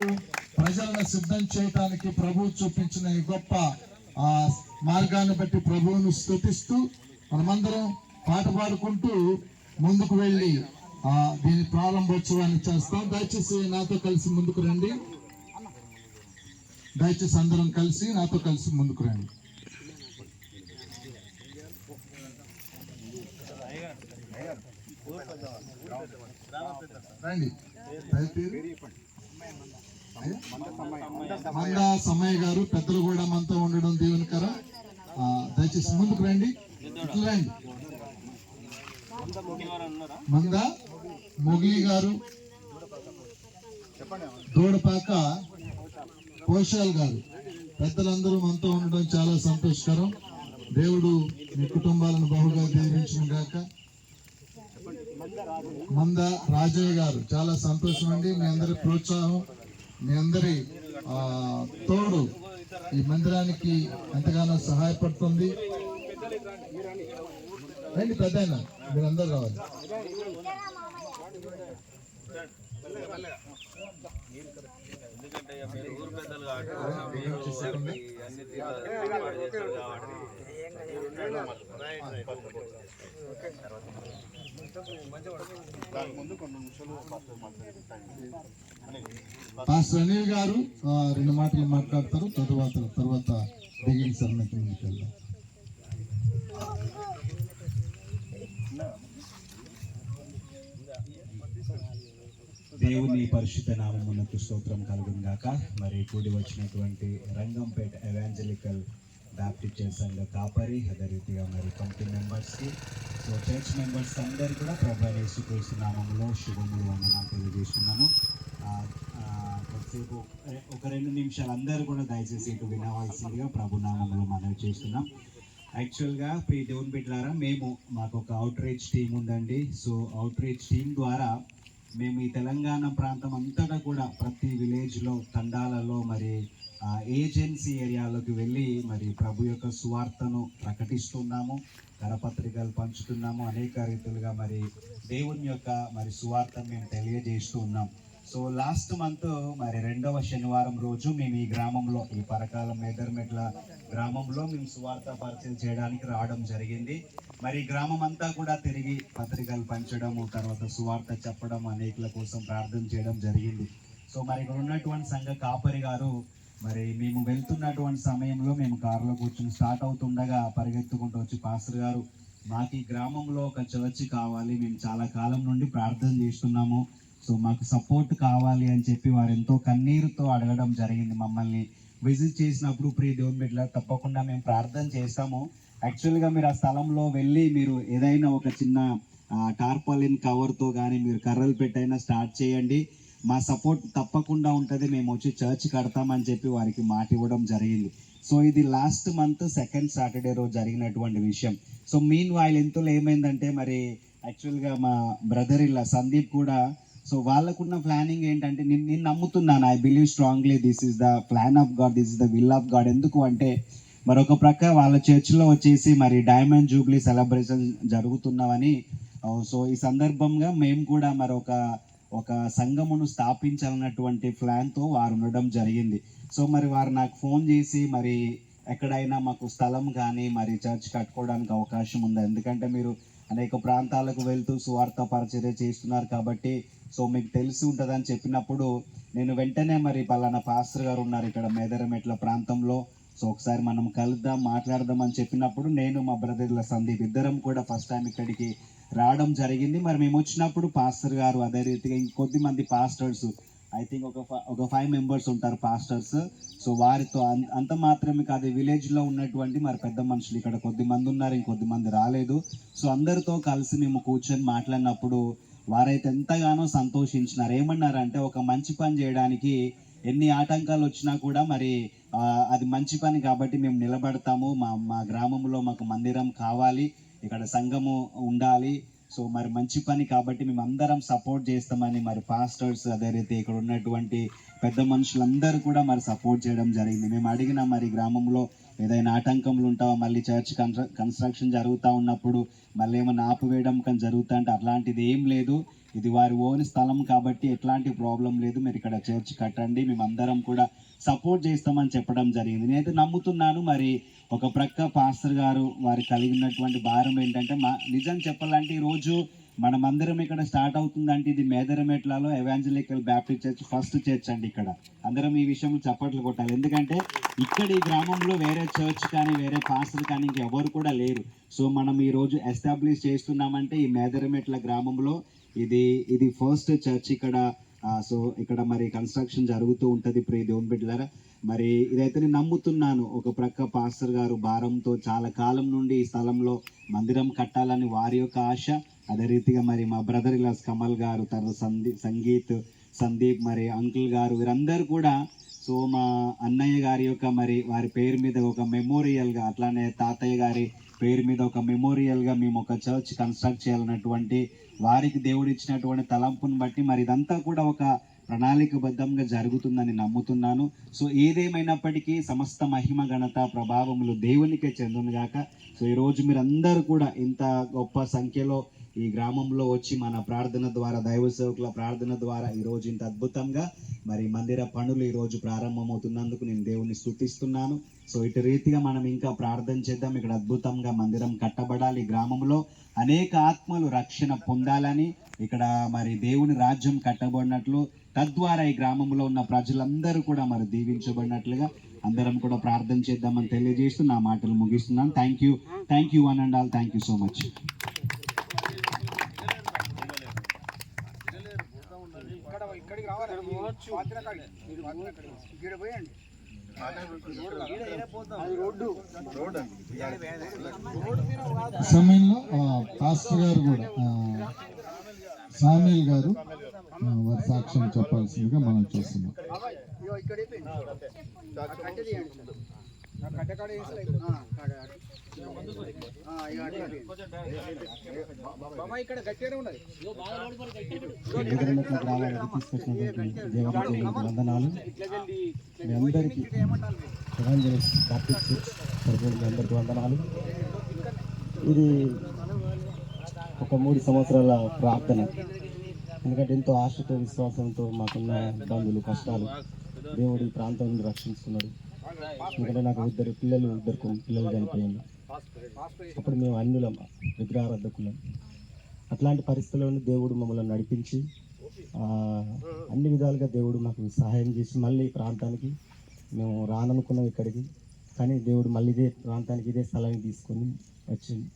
ప్రజలను సిద్ధం చేయడానికి ప్రభువు చూపించిన ఈ గొప్ప మార్గాన్ని బట్టి ప్రభువును స్తుతిస్తూ మనమందరం పాట పాడుకుంటూ ముందుకు వెళ్ళి దీని ప్రారంభోత్సవాన్ని చేస్తాం. దయచేసి నాతో కలిసి ముందుకు రండి. దయచేసి అందరం కలిసి నాతో కలిసి ముందుకు రండి. రండి. మందా సమయ గారు, పెద్దలు కూడా మనతో ఉండడం దీవెనకరం. దయచేసి ముందుకు రండి. ఇట్లా రండి. మందా మొగిలి గారు, దూడపాక పోషాల్ గారు, పెద్దలందరూ మనతో ఉండడం చాలా సంతోషకరం. దేవుడు మీ కుటుంబాలను బహుగా దీవించిన గాక. మంద రాజయ్య గారు, చాలా సంతోషం అండి. మీ అందరి ప్రోత్సాహం, మీ అందరి తోడు ఈ మందిరానికి ఎంతగానో సహాయపడుతుంది. రండి పెద్దయినా, మీరందరూ రావాలి. పాస్టర్ అనిల్ గారు 2 మాటలు మాట్లాడతారు. తర్వాత బిగిన్ సర్మకి ముందుకు వెళ్దాం. దేవుని పరిశుద్ధ నామమునకు స్తోత్రం కలుగును గాక. మరి కూడి వచ్చినటువంటి రంగంపేట ఎవాంజలికల్ బ్యాప్టిస్ట్ సంఘ కాపరి, అదే రీతిగా మరి కమిటీ మెంబర్స్కి, సో చర్చ్ మెంబర్స్ అందరు కూడా ప్రభు యేసుక్రీస్తు నామములో శుభములు వందనాలు తెలియజేస్తున్నాను. కొద్దిసేపు ఒక 2 నిమిషాలు అందరూ కూడా దయచేసి ఇటు వినవలసిందిగా ప్రభు నామములో మనవి చేస్తున్నాం. యాక్చువల్గా ప్రియ దేవుని బిడ్డలారా, మాకు ఒక అవుట్ రీచ్ టీం ఉందండి. సో అవుట్ రీచ్ టీం ద్వారా మేము ఈ తెలంగాణ ప్రాంతం అంతటా కూడా ప్రతి విలేజ్లో, తండాలలో, మరి ఏజెన్సీ ఏరియాలోకి వెళ్ళి మరి ప్రభు యొక్క సువార్తను ప్రకటిస్తున్నాము, కరపత్రికలు పంచుతున్నాము, అనేక రీతులుగా మరి దేవుని యొక్క మరి సువార్తను మేము తెలియజేస్తూ ఉన్నాం. సో లాస్ట్ మంత్ మరి 2వ శనివారం రోజు మేము ఈ గ్రామంలో, ఈ పరకాల మేదర్మెట్ల గ్రామంలో మేము సువార్త పరిచయం చేయడానికి రావడం జరిగింది. మరి గ్రామం అంతా కూడా తిరిగి పత్రికలు పంచడము, తర్వాత సువార్త చెప్పడం, అనేకుల కోసం ప్రార్థన చేయడం జరిగింది. సో మరి ఇక్కడ ఉన్నటువంటి సంఘ కాపరి గారు, మరి మేము వెళ్తున్నటువంటి సమయంలో మేము కారులో కూర్చొని స్టార్ట్ అవుతుండగా పరిగెత్తుకుంటూ వచ్చి, పాస్టర్ గారు మాకు ఈ గ్రామంలో ఒక చర్చ్ కావాలి, మేము చాలా కాలం నుండి ప్రార్థన చేస్తున్నాము, సో మాకు సపోర్ట్ కావాలి అని చెప్పి వారు ఎంతో కన్నీరుతో అడగడం జరిగింది. మమ్మల్ని విజిట్ చేసినప్పుడు ప్రియ దేవుని బిడ్డల తప్పకుండా మేము ప్రార్థన చేస్తాము. యాక్చువల్గా మీరు ఆ స్థలంలో వెళ్ళి మీరు ఏదైనా ఒక చిన్న టార్పాలిన్ కవర్తో కానీ మీరు కర్రలు పెట్టైనా స్టార్ట్ చేయండి, మా సపోర్ట్ తప్పకుండా ఉంటుంది, మేము వచ్చి చర్చ్ కడతామని చెప్పి వారికి మాట ఇవ్వడం జరిగింది. సో ఇది లాస్ట్ మంత్ 2nd సాటర్డే రోజు జరిగినటువంటి విషయం. సో మీన్ వైల్ ఇంతలో ఏమైందంటే, మరి యాక్చువల్గా మా బ్రదర్ ఇలా సందీప్ కూడా, సో వాళ్ళకున్న ప్లానింగ్ ఏంటంటే, నేను నమ్ముతున్నాను, I believe strongly this is the plan of God, this is the will of God. ఎందుకు అంటే మరొక ప్రక్క వాళ్ళ చర్చ్లో వచ్చేసి మరి డైమండ్ జూబ్లీ సెలబ్రేషన్ జరుగుతున్నామని, సో ఈ సందర్భంగా మేము కూడా ఒక సంఘమును స్థాపించాలన్నటువంటి ప్లాన్తో వారు ఉండడం జరిగింది. సో మరి వారు నాకు ఫోన్ చేసి, మరి ఎక్కడైనా మాకు స్థలం కానీ మరి చర్చ్ కట్టుకోవడానికి అవకాశం ఉందా, ఎందుకంటే మీరు అనేక ప్రాంతాలకు వెళ్తూ సువార్త పరిచర్య చేస్తున్నారు కాబట్టి సో మీకు తెలిసి ఉంటుందని చెప్పినప్పుడు, నేను వెంటనే మరి పలానా పాస్టర్ గారు ఉన్నారు ఇక్కడ మేదరమెట్ల ప్రాంతంలో, సో ఒకసారి మనం కలుద్దాం, మాట్లాడదాం అని చెప్పినప్పుడు నేను మా బ్రదర్ల సందీప్ ఇద్దరం కూడా ఫస్ట్ టైం ఇక్కడికి రావడం జరిగింది. మరి మేము వచ్చినప్పుడు పాస్టర్ గారు, అదే రీతిగా ఇంకొద్ది మంది పాస్టర్స్, ఐ థింక్ ఒక 5 మెంబర్స్ ఉంటారు పాస్టర్స్. సో వారితో అంత మాత్రమే కాదు, విలేజ్లో ఉన్నటువంటి మరి పెద్ద మనుషులు ఇక్కడ కొద్ది మంది ఉన్నారు, ఇంకొద్ది మంది రాలేదు. సో అందరితో కలిసి మేము కూర్చొని మాట్లాడినప్పుడు వారైతే ఎంతగానో సంతోషించినారు. ఏమన్నారంటే, ఒక మంచి పని చేయడానికి ఎన్ని ఆటంకాలు వచ్చినా కూడా మరి అది మంచి పని కాబట్టి మేము నిలబడతాము, మా గ్రామంలో మాకు మందిరం కావాలి, ఇక్కడ సంఘము ఉండాలి, సో మరి మంచి పని కాబట్టి మేము అందరం సపోర్ట్ చేస్తామని మరి పాస్టర్స్, అదే రీతి ఇక్కడ ఉన్నటువంటి పెద్ద మనుషులందరూ కూడా మరి సపోర్ట్ చేయడం జరిగింది. మేము అడిగిన మరి గ్రామంలో ఏదైనా ఆటంకములు ఉంటావా, మళ్ళీ చర్చ్ కన్స్ట్రక్షన్ జరుగుతూ ఉన్నప్పుడు మళ్ళీ ఏమైనా ఆపివేయడం కానీ జరుగుతా అంటే అట్లాంటిది ఏం లేదు, ఇది వారి ఓన్ స్థలం కాబట్టి ఎట్లాంటి ప్రాబ్లం లేదు, మీరు ఇక్కడ చర్చ్ కట్టండి, మేమందరం కూడా సపోర్ట్ చేస్తామని చెప్పడం జరిగింది. నేనైతే నమ్ముతున్నాను. మరి ఒక ప్రక్క పాస్టర్ గారు వారు కలిగినటువంటి భారం ఏంటంటే, నిజం చెప్పాలంటే ఈరోజు మనమందరం ఇక్కడ స్టార్ట్ అవుతుందంటే ఇది మేదరమెట్లలో evangelical baptist church first church అండి. ఇక్కడ అందరం ఈ విషయంలో చప్పట్లు కొట్టాలి. ఎందుకంటే ఇక్కడ ఈ గ్రామంలో వేరే చర్చ్ కానీ వేరే పాస్టర్ కానీ ఇంకెవరు కూడా లేరు. సో మనం ఈరోజు ఎస్టాబ్లిష్ చేస్తున్నామంటే ఈ మేదరమెట్ల గ్రామంలో ఇది ఫస్ట్ చర్చ్ ఇక్కడ. సో ఇక్కడ మరి కన్స్ట్రక్షన్ జరుగుతూ ఉంటుంది. ప్రియ దేవుని బిడ్డలారా, మరి ఇదైతే నేను నమ్ముతున్నాను. ఒక ప్రక్క పాస్టర్ గారు భారంతో చాలా కాలం నుండి ఈ స్థలంలో మందిరం కట్టాలని వారి యొక్క ఆశ. అదే రీతిగా మరి మా బ్రదర్ ఇలాస్ కమల్ గారు, తర్వాత సందీప్ మరి అంకుల్ గారు, వీరందరూ కూడా సో మా అన్నయ్య గారి యొక్క మరి వారి పేరు మీద ఒక మెమోరియల్గా, అట్లానే తాతయ్య గారి పేరు మీద ఒక మెమోరియల్గా మేము ఒక చర్చ్ కన్స్ట్రక్ట్ చేయాలన్నటువంటి వారికి దేవుడు ఇచ్చినటువంటి తలంపును బట్టి మరి ఇదంతా కూడా ఒక ప్రణాళికబద్ధంగా జరుగుతుందని నమ్ముతున్నాను. సో ఏదేమైనప్పటికీ సమస్త మహిమ ఘనత ప్రభావములు దేవునికే చెందునుగాక. సో ఈరోజు మీరందరూ కూడా ఇంత గొప్ప సంఖ్యలో ఈ గ్రామంలో వచ్చి మన ప్రార్థన ద్వారా, దైవ సేవకుల ప్రార్థన ద్వారా ఈరోజు ఇంత అద్భుతంగా మరి మందిర పనులు ఈరోజు ప్రారంభమవుతున్నందుకు నేను దేవుని స్తుతిస్తున్నాను. సో ఇటు రీతిగా మనం ఇంకా ప్రార్థన చేద్దాం. ఇక్కడ అద్భుతంగా మందిరం కట్టబడాలి. గ్రామంలో అనేక ఆత్మలు రక్షణ పొందాలని, ఇక్కడ మరి దేవుని రాజ్యం కట్టబడినట్లు, తద్వారా ఈ గ్రామంలో ఉన్న ప్రజలందరూ కూడా మరి దీవించబడినట్లుగా అందరం కూడా ప్రార్థన చేద్దామని తెలియజేస్తూ నా మాటలు ముగిస్తున్నాను. Thank you one and all. Thank you so much. సమయంలో పాస్టర్ గారు కూడా సామీల్ గారు వారి సాక్ష్యం చెప్పాల్సిందిగా మనం చూస్తున్నాం. వందనాలు మీ అందరికీ, అందరికీ వందనాలు. ఇది ఒక 3 సంవత్సరాల ప్రార్థన. ఎందుకంటే ఎంతో ఆశతో విశ్వాసంతో మాకున్న ఇబ్బందులు కష్టాలు దేవుడు ఈ ప్రాంతం నుండి రక్షించుకున్నాడు. ఎందుకంటే నాకు 2 పిల్లలు చనిపోయారు. అప్పుడు మేము అన్యులం, విగ్రహారాధకులం. అట్లాంటి పరిస్థితుల్లో దేవుడు మమ్మల్ని నడిపించి అన్ని విధాలుగా దేవుడు మాకు సహాయం చేసి మళ్ళీ ఈ ప్రాంతానికి మేము రాననుకున్నాం ఇక్కడికి. కానీ దేవుడు మళ్ళీ ఇదే ప్రాంతానికి, ఇదే స్థలానికి తీసుకొని వచ్చింది.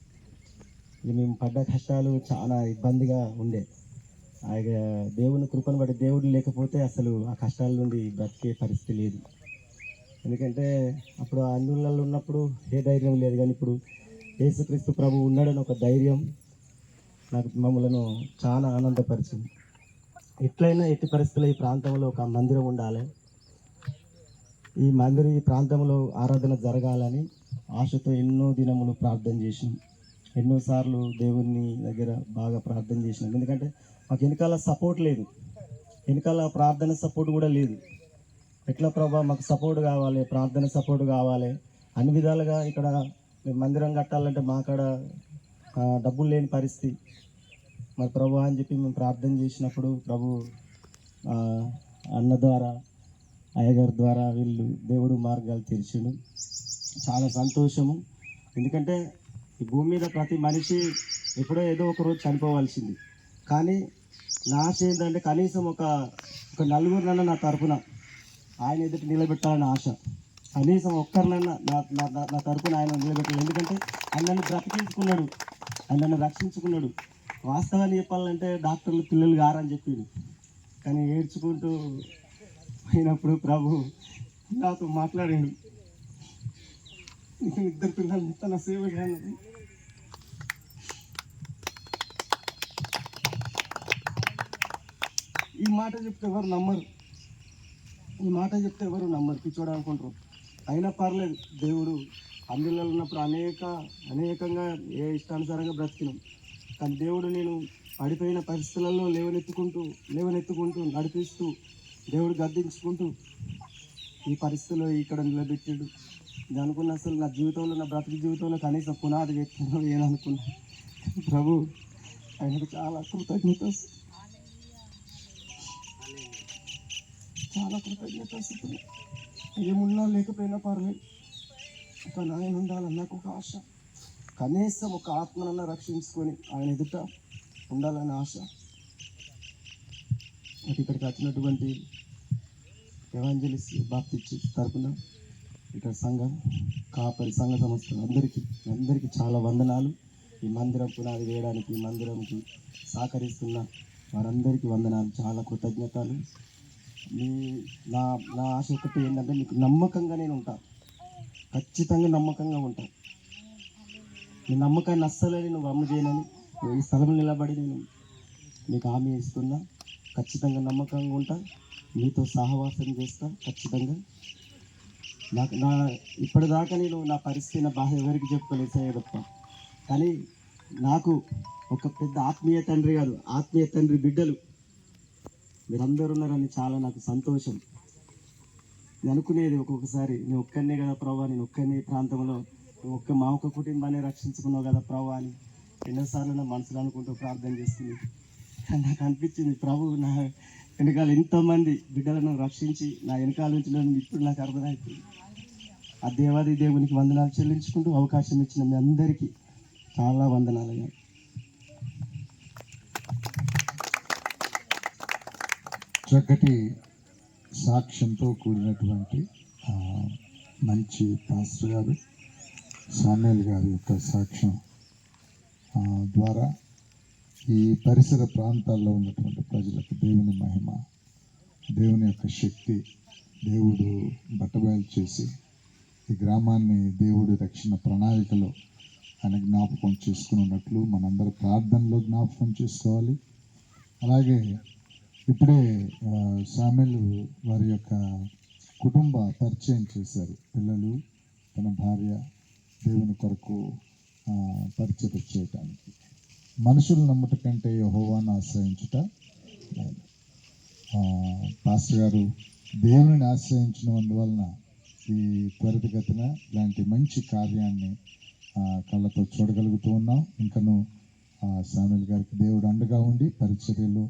ఇది మేము పడ్డ కష్టాలు చాలా ఇబ్బందిగా ఉండే. దేవుని కృపను బట్టి, దేవుడు లేకపోతే అసలు ఆ కష్టాల నుండి బ్రతికే పరిస్థితి లేదు. ఎందుకంటే అప్పుడు అన్యులలో ఉన్నప్పుడు ఏ ధైర్యం లేదు, కానీ ఇప్పుడు యేసుక్రీస్తు ప్రభు ఉన్నాడని ఒక ధైర్యం నాకు మమ్మలను చాలా ఆనందపరిచింది. ఎట్లయినా ఎట్టి పరిస్థితుల్లో ఈ ప్రాంతంలో ఒక మందిరం ఉండాలి, ఈ ప్రాంతంలో ఆరాధన జరగాలని ఆశతో ఎన్నో దినములు ప్రార్థన చేసినాం. ఎన్నోసార్లు దేవుని దగ్గర బాగా ప్రార్థన చేసినాం. ఎందుకంటే మాకు వెనకాల సపోర్ట్ లేదు, వెనకాల ప్రార్థన సపోర్ట్ కూడా లేదు. ఎట్లా ప్రభా మాకు సపోర్ట్ కావాలి, ప్రార్థన సపోర్ట్ కావాలి, అన్ని విధాలుగా ఇక్కడ మందిరం కట్టాలంటే మా కాడ డబ్బులు లేని పరిస్థితి. మరి ప్రభు అని చెప్పి మేము ప్రార్థన చేసినప్పుడు ప్రభు అన్న ద్వారా, అయ్యగారి ద్వారా వీళ్ళు దేవుడు మార్గాలు తెరిచిండు. చాలా సంతోషము. ఎందుకంటే ఈ భూమి మీద ప్రతి మనిషి ఎప్పుడో ఏదో ఒక రోజు చనిపోవాల్సింది. కానీ నా ఆశ ఏంటంటే కనీసం ఒక నలుగురినన్నా నా తరపున ఆయన ఎదుటి నిలబెట్టాలని ఆశ. కనీసం ఒక్కరినన్నా నా తరపున ఆయన నిలబెట్టాలి. ఎందుకంటే ఆయన నన్ను బ్రతికించుకున్నాడు, ఆయన నన్ను రక్షించుకున్నాడు. వాస్తవాన్ని చెప్పాలంటే డాక్టర్లు పిల్లలు గారని చెప్పిండు, కానీ ఏడ్చుకుంటూ అయినప్పుడు ప్రభు నాతో మాట్లాడాడు. 2 పిల్లలు తన సేవ చేయాలని. ఈ మాట చెప్తే ఎవరు నమ్మరు, పిచ్చోడు అనుకుంటారు. అయినా పర్లేదు, దేవుడు అందులో ఉన్నప్పుడు అనేకంగా ఏ ఇష్టానుసారంగా బ్రతికినాం. కానీ దేవుడు నేను పడిపోయిన పరిస్థితులలో లేవనెత్తుకుంటూ నడిపిస్తూ, దేవుడు గద్దించుకుంటూ ఈ పరిస్థితుల్లో ఇక్కడ నిలబెట్టాడు. ఇది అనుకున్న అసలు నా జీవితంలో, నా బ్రతికి జీవితంలో కనీసం పునాది వ్యక్తిలో ఏమనుకున్నా. ప్రభు ఆయనకు చాలా కృతజ్ఞత. చాలా కృతజ్ఞతాస్థితులు. ఏమున్నా లేకపోయినా పర్లేదు, ఒక నాయన ఉండాలని నాకు ఒక ఆశ. కనీసం ఒక ఆత్మనన్నా రక్షించుకొని ఆయన ఎదుట ఉండాలని ఆశ. నాకు ఇక్కడికి వచ్చినటువంటి ఎవాంజలిస్ట్ బాప్టిస్ట్ తరపున ఇక్కడ సంఘం కాపరి సంఘ సంస్థలు అందరికీ చాలా వందనాలు. ఈ మందిరం పునాది వేయడానికి ఈ మందిరంకి సహకరిస్తున్న వారందరికీ వందనాలు, చాలా కృతజ్ఞతలు. నా నా ఆశ ఒకటి ఏంటంటే మీకు నమ్మకంగా నేను ఉంటాను, ఖచ్చితంగా నమ్మకంగా ఉంటాను. నీ నమ్మకాన్ని అస్సలే నేను వమ్ము చేయనని ఈ స్థలంలో నిలబడి నేను మీకు హామీ ఇస్తున్నా. ఖచ్చితంగా నమ్మకంగా ఉంటా, మీతో సహవాసం చేస్తా ఖచ్చితంగా. ఇప్పటిదాకా నేను నా పరిస్థితి నా బాధ ఎవరికి చెప్పుకోలేదు తప్ప, కానీ నాకు ఒక పెద్ద ఆత్మీయ తండ్రి కాదు, ఆత్మీయ తండ్రి బిడ్డలు మీరందరూ ఉన్నారని చాలా నాకు సంతోషం. నేను అనుకునేది ఒక్కొక్కసారి నేను ఒక్కనే కదా ప్రభా, నేను ఒక్కనే ప్రాంతంలో మా ఒక్క కుటుంబాన్ని రక్షించుకున్నావు కదా ప్రభా అని ఎన్నోసార్లు నా మనసులో అనుకుంటూ ప్రార్థన చేస్తుంది. నాకు అనిపించింది ప్రభు నా వెనకాల ఎంతోమంది బిడ్డలను రక్షించి నా వెనకాల నుంచి ఇప్పుడు నాకు అర్థమైపోయింది. ఆ దేవాది దేవునికి వందనాలు చెల్లించుకుంటూ అవకాశం ఇచ్చిన మీ అందరికీ చాలా వందనాలు. చక్కటి సాక్ష్యంతో కూడినటువంటి మంచి పాస్టర్ గారు సామ్యుల్ గారి యొక్క సాక్ష్యం ద్వారా ఈ పరిసర ప్రాంతాల్లో ఉన్నటువంటి ప్రజలకు దేవుని మహిమ, దేవుని యొక్క శక్తి దేవుడు బట్టబయలు చేసి ఈ గ్రామాన్ని దేవుడి రక్షణ ప్రణాళికలో ఆయన జ్ఞాపకం చేసుకుని ఉన్నట్లు మనందరూ ప్రార్థనలో జ్ఞాపకం చేసుకోవాలి. అలాగే ఇప్పుడే సామెలు వారి యొక్క కుటుంబ పరిచయం చేశారు. పిల్లలు, తన భార్య దేవుని కొరకు పరిచయం చేయటానికి. మనుషులు నమ్ముట కంటే యెహోవాను ఆశ్రయించుట. పాస్టర్ గారు దేవుని ఆశ్రయించినందువలన ఈ త్వరితగతిన ఇలాంటి మంచి కార్యాన్ని కళ్ళతో చూడగలుగుతూ ఉన్నాం. ఇంకను సామెల్ గారికి దేవుడు అండగా ఉండి పరిచర్యలు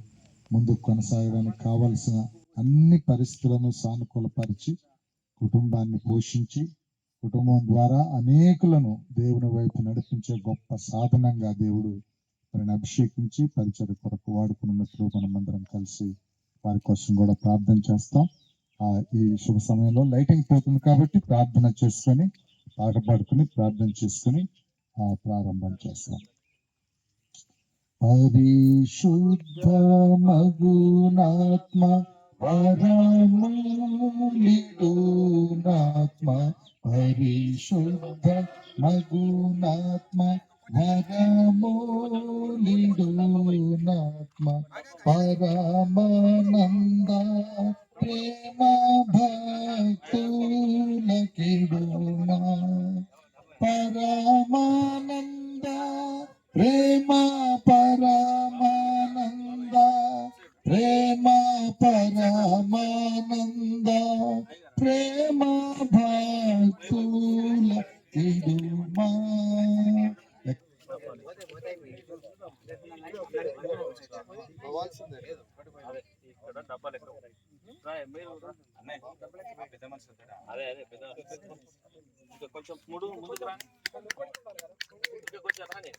ముందుకు కొనసాగడానికి కావలసిన అన్ని పరిస్థితులను సానుకూలపరిచి కుటుంబాన్ని పోషించి కుటుంబం ద్వారా అనేకులను దేవుని వైపు నడిపించే గొప్ప సాధనంగా దేవుడు వారిని అభిషేకించి పరిచర్య కొరకు వాడుకున్నట్లు మనమందరం కలిసి వారి కోసం కూడా ప్రార్థన చేస్తాం. ఈ శుభ సమయంలో లైటింగ్ పోతుంది కాబట్టి ప్రార్థన చేసుకొని పాట పాడుకుని ప్రార్థన చేసుకుని ప్రారంభం చేస్తాం. పరిశుద్ధ మగునాత్మ పరమునిడునాత్మ, పరిశుద్ధ మగునాత్మ పరమునిడునాత్మ, పరమానంద ప్రేమ భక్తులకిడునా, పరమానంద ప్రేమ పరమానంద ప్రేమ పరమానంద ప్రేమ భక్తులకిడుమా. అదే పెద్ద కొంచెం ముందుకు రాని, కొంచెం రాని,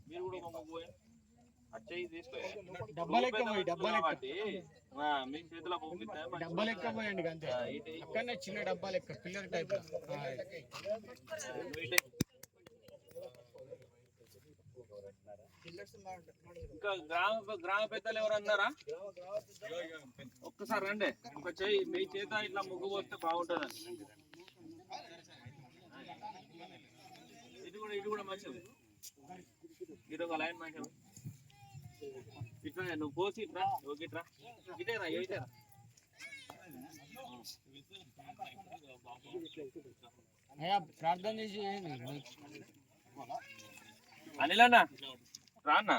మీరు కూడా పోయి అచ్చయ్యి తీసుకోండి. మీ చేతిలో డబ్బా లెక్క పోయండి అంతే, అక్కడనే చిన్న డబ్బా లెక్క పిల్లర్ టైప్. ఇంకా గ్రామ పెద్దలు ఎవరు అన్నారా? ఒక్కసారి రండి, ఒక చెయ్యి మీ చేత ఇట్లా ముగ్గు పోస్తే బాగుంటుందని. ఇటు కూడా మంచిది, ఇది ఒక లైన్ మంచిది. ఇట్లా నువ్వు పోసి ఇట్రా, ఇట్రా ఇటేరా ఇటేరా. ప్రార్థన చేసి అనిల్ అన్న రాన్నా